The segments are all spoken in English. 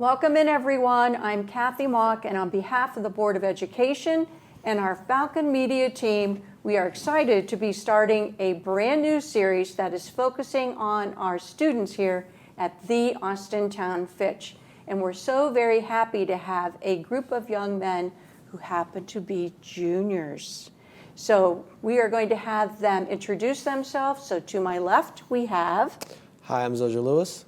Welcome in, everyone. I'm Kathy Mock, and on behalf of the Board of Education and our Falcon Media team, we are excited to be starting a brand new series that is focusing on our students here at the Austintown Fitch. And we're so very happy to have a group of young men who happen to be juniors. So we are going to have them introduce themselves. So to my left, we have... Hi, I'm Xojier Lewis.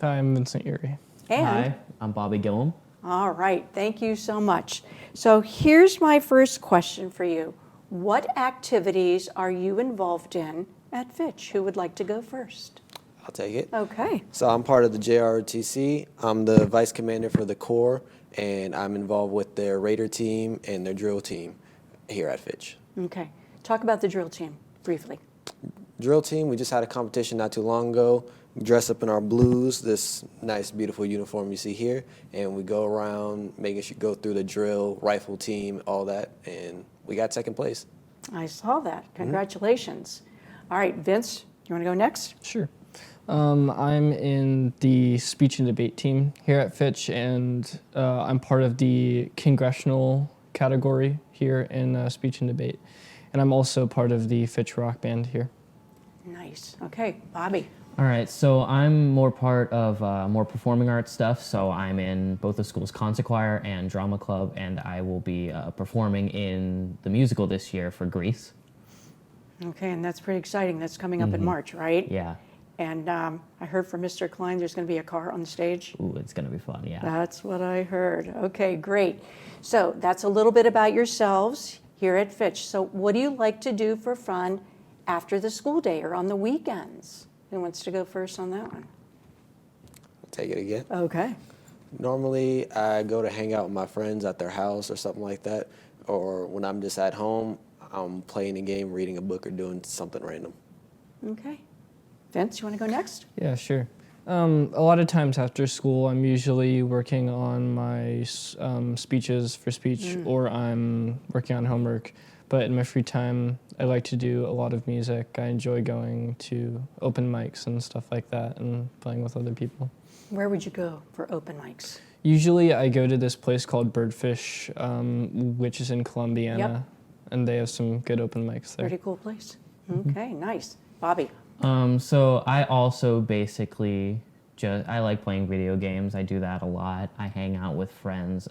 Hi, I'm Vincent Uri. And Hi, I'm Bobby Gillam. all right, thank you so much. So here's my first question for you. What activities are you involved in at Fitch? Who would like to go first? I'll take it. Okay. So I'm part of the JROTC. I'm the vice commander for the Corps, and I'm involved with their Raider team and their drill team here at Fitch. Okay. Talk about the drill team briefly. Drill team, we just had a competition not too long ago. We dress up in our blues, this nice, beautiful uniform you see here, and we go around making sure go through the drill, rifle team, all that, and we got second place. I saw that. Congratulations. All right, Vince, you want to go next? Sure. I'm in the speech and debate team here at Fitch, and I'm part of the congressional category here in speech and debate. And I'm also part of the Fitch Rock Band here. Nice. Okay, Bobby. All right, so I'm more part of more performing arts stuff. So I'm in both the school's concert choir and drama club, and I will be performing in the musical this year for Grease. Okay, and that's pretty exciting. That's coming up in March, right? Yeah. And I heard from Mr. Klein there's going to be a car on stage. Ooh, it's gonna be fun. Yeah. That's what I heard. Okay, great. So that's a little bit about yourselves here at Fitch. So what do you like to do for fun after the school day or on the weekends? Who wants to go first on that one? I'll take it again. Okay. Normally, I go to hang out with my friends at their house or something like that, or when I'm just at home, I'm playing a game, reading a book, or doing something random. Okay. Vince, you want to go next? Yeah, sure. A lot of times after school, I'm usually working on my speeches for speech, or I'm working on homework. But in my free time, I like to do a lot of music. I enjoy going to open mics and stuff like that and playing with other people. Where would you go for open mics? Usually I go to this place called Birdfish, which is in Columbiana, Yep. and they have some good open mics there. Pretty cool place. Okay, nice. Bobby. So I also basically I like playing video games. I do that a lot. I hang out with friends.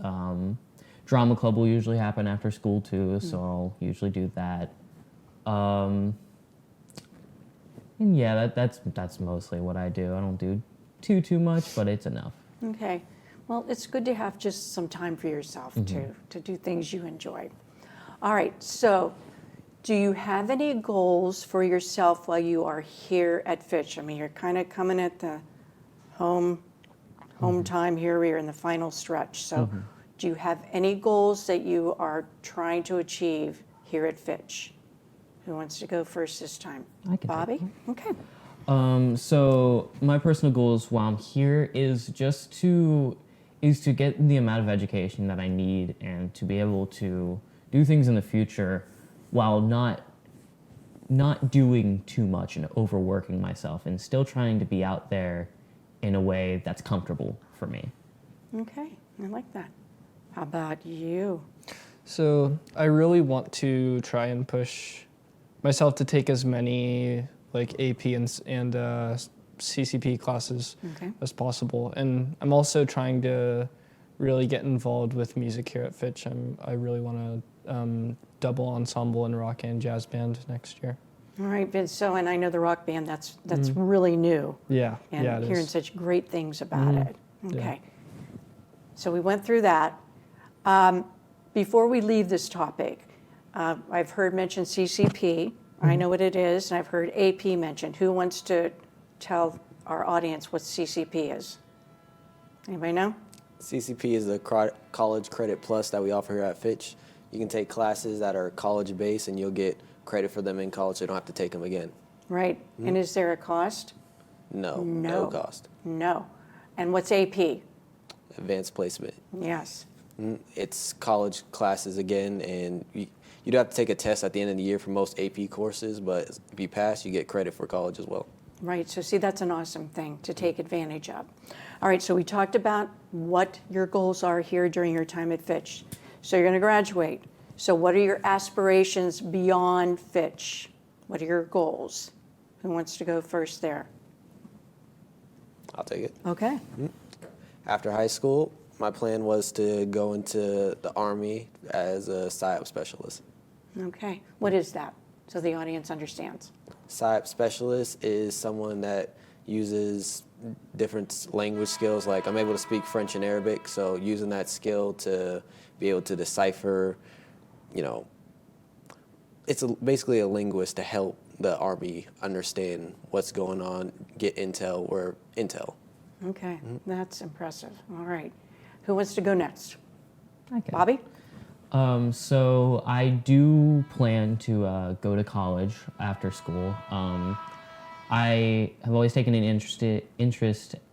Drama club will usually happen after school too, so I'll usually do that. And yeah, that's mostly what I do. I don't do too much, but it's enough. Okay. Well, it's good to have just some time for yourself to do things you enjoy. All right. So, do you have any goals for yourself while you are here at Fitch? I mean, you're kind of coming at the home time here. We are in the final stretch. So, do you have any goals that you are trying to achieve here at Fitch? Who wants to go first this time? I can take Bobby? Okay. So my personal goals while I'm here is just to get the amount of education that I need and to be able to do things in the future while not doing too much and overworking myself and still trying to be out there in a way that's comfortable for me. Okay. I like that. How about you? So I really want to try and push myself to take as many like AP and CCP classes as possible. And I'm also trying to really get involved with music here at Fitch. I really want to double ensemble in rock and jazz band next year. All right, Vince. So, and I know the rock band, that's really new. Yeah, And yeah, it hearing is. such great things about it. Okay. Yeah. So we went through that. Before we leave this topic, I've heard mentioned CCP. I know what it is, and I've heard AP mentioned. Who wants to tell our audience what CCP is? Anybody know? CCP is the college credit plus that we offer here at Fitch. You can take classes that are college-based, and you'll get credit for them in college, so you don't have to take them again. Right. And is there a cost? No cost. No. And what's AP? Advanced placement. Yes. It's college classes again, and you do have to take a test at the end of the year for most AP courses, but if you pass, you get credit for college as well. Right. So see, that's an awesome thing to take advantage of. All right, so we talked about what your goals are here during your time at Fitch. So you're going to graduate. So what are your aspirations beyond Fitch? What are your goals? Who wants to go first there? I'll take it. Okay. After high school, my plan was to go into the Army as a PSYOP specialist. Okay. What is that? So the audience understands. PSYOP specialist is someone that uses different language skills. Like I'm able to speak French and Arabic, so using that skill to be able to decipher, it's basically a linguist to help the Army understand what's going on, get intel or intel. Okay, that's impressive. All right. Who wants to go next? Okay. Bobby? So I do plan to go to college after school. I have always taken an interest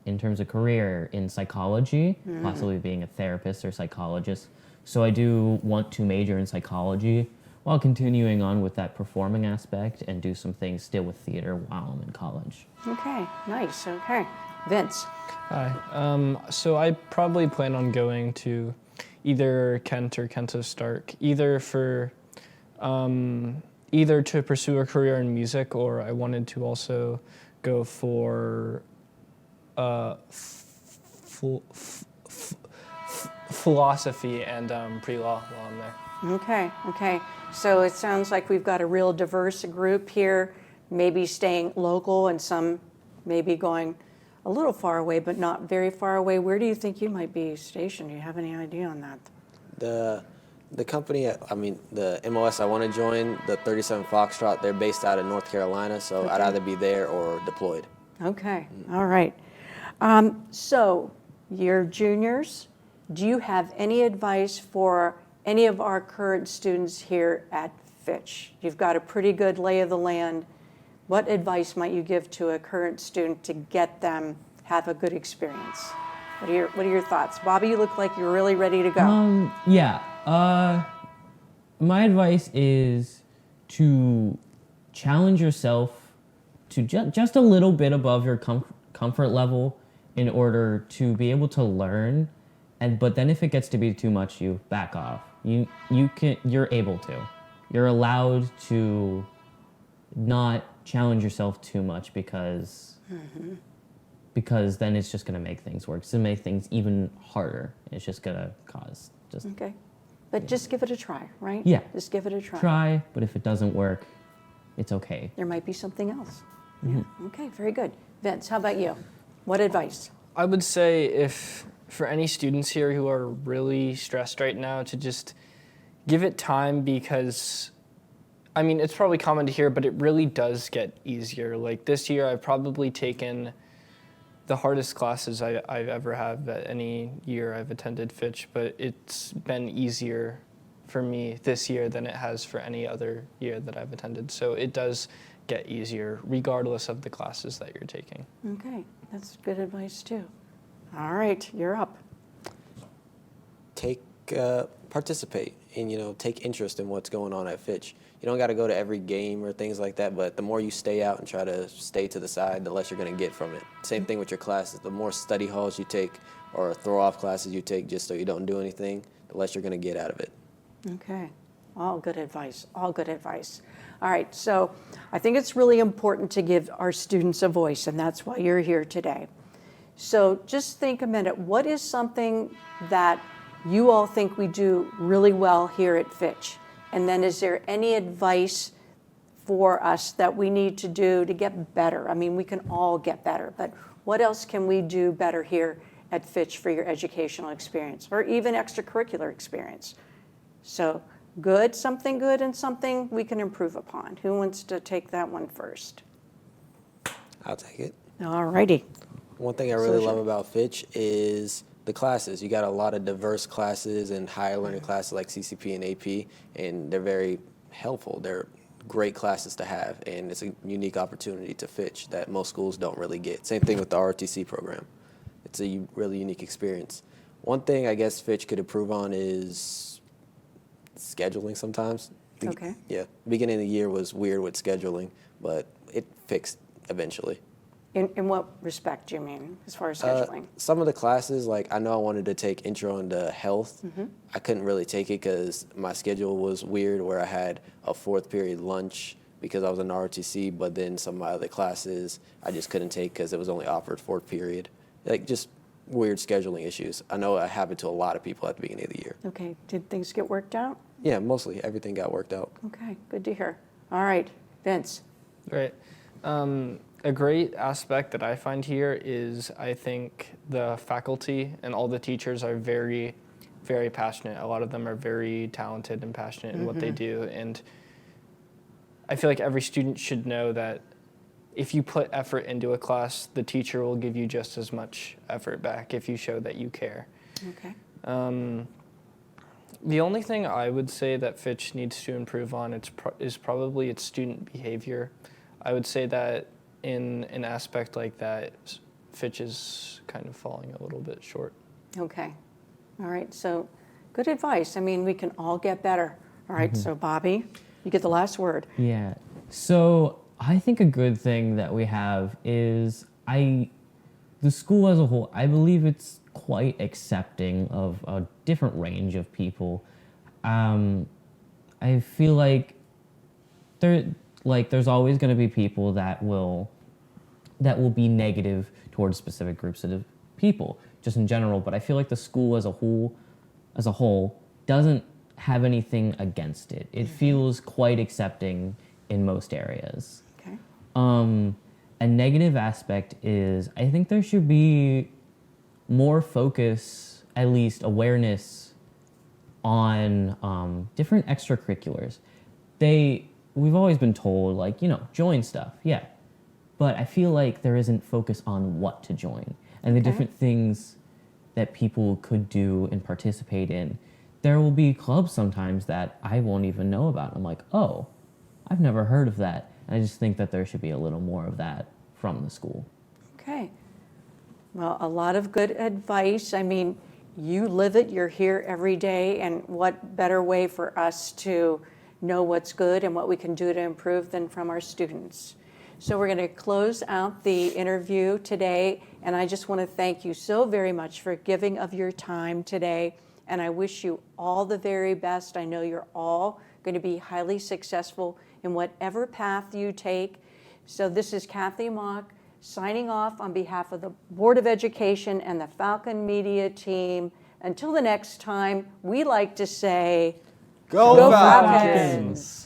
in terms of career in psychology, possibly being a therapist or psychologist. So I do want to major in psychology while continuing on with that performing aspect and do some things still with theater while I'm in college. Okay, nice. Okay. Vince? Hi. So I probably plan on going to either Kent or Kento Stark, either to pursue a career in music, or I wanted to also go for philosophy and pre-law while I'm there. Okay, okay. So it sounds like we've got a real diverse group here, maybe staying local and some maybe going a little far away, but not very far away. Where do you think you might be stationed? Do you have any idea on that? The company, the MOS I want to join, the 37 Foxtrot, they're based out of North Carolina, so I'd either be there or deployed. Okay, all right. So you're juniors. Do you have any advice for any of our current students here at Fitch? You've got a pretty good lay of the land. What advice might you give to a current student to get them have a good experience? What are your thoughts? Bobby, you look like you're really ready to go. My advice is to challenge yourself to just a little bit above your comfort level in order to be able to learn. But then if it gets to be too much, you back off. You're able to. You're allowed to not challenge yourself too much because then it's just going to make things worse. It's going to make things even harder. It's just going to cause just... Okay. But just give it a try, right? Yeah. Just give it a try. Try, but if it doesn't work, it's okay. There might be something else. Yeah. Okay, very good. Vince, how about you? What advice? I would say if for any students here who are really stressed right now to just give it time, because it's probably common to hear, but it really does get easier. Like this year, I've probably taken the hardest classes I've ever had at any year I've attended Fitch, but it's been easier for me this year than it has for any other year that I've attended. So it does get easier regardless of the classes that you're taking. Okay, that's good advice too. All right, you're up. Participate and take interest in what's going on at Fitch. You don't got to go to every game or things like that, but the more you stay out and try to stay to the side, the less you're going to get from it. Same thing with your classes. The more study halls you take or throw-off classes you take just so you don't do anything, the less you're going to get out of it. Okay, all good advice, all good advice. All right, so I think it's really important to give our students a voice, and that's why you're here today. So just think a minute, what is something that you all think we do really well here at Fitch? And then is there any advice for us that we need to do to get better? We can all get better, but what else can we do better here at Fitch for your educational experience or even extracurricular experience? So something good and something we can improve upon. Who wants to take that one first? I'll take it. All righty. One thing I really love about Fitch is the classes. You got a lot of diverse classes and higher learning classes like CCP and AP, and they're very helpful. They're great classes to have, and it's a unique opportunity to Fitch that most schools don't really get. Same thing with the ROTC program. It's a really unique experience. One thing I guess Fitch could improve on is scheduling sometimes. Okay. Yeah, beginning of the year was weird with scheduling, but it fixed eventually. In what respect do you mean, as far as scheduling? Some of the classes, like I know I wanted to take intro into health. I couldn't really take it because my schedule was weird where I had a fourth period lunch because I was in ROTC, but then some of my other classes I just couldn't take because it was only offered fourth period. Like just weird scheduling issues. I know it happened to a lot of people at the beginning of the year. Okay, did things get worked out? Yeah, mostly everything got worked out. Okay, good to hear. All right, Vince. Right. A great aspect that I find here is I think the faculty and all the teachers are very, very passionate. A lot of them are very talented and passionate in what they do. And I feel like every student should know that if you put effort into a class, the teacher will give you just as much effort back if you show that you care. Okay. The only thing I would say that Fitch needs to improve on is probably its student behavior. I would say that in an aspect like that, Fitch is kind of falling a little bit short. Okay. All right, so good advice. I mean, we can all get better. All right, so Bobby, you get the last word. Yeah. So I think a good thing that we have is the school as a whole, I believe it's quite accepting of a different range of people. I feel like there's always going to be people that will be negative towards specific groups of people, just in general. But I feel like the school as a whole doesn't have anything against it. It feels quite accepting in most areas. Okay. A negative aspect is I think there should be more focus, at least awareness, on different extracurriculars. We've always been told, like, join stuff, yeah. But I feel like there isn't focus on what to join and the different things that people could do and participate in. There will be clubs sometimes that I won't even know about. I'm like, oh, I've never heard of that. And I just think that there should be a little more of that from the school. Okay. Well, a lot of good advice. I mean, you live it, you're here every day, and what better way for us to know what's good and what we can do to improve than from our students. So we're going to close out the interview today, and I just want to thank you so very much for giving of your time today, and I wish you all the very best. I know you're all going to be highly successful in whatever path you take. So this is Kathy Mock signing off on behalf of the Board of Education and the Falcon Media team. Until the next time, we like to say, Go Falcons!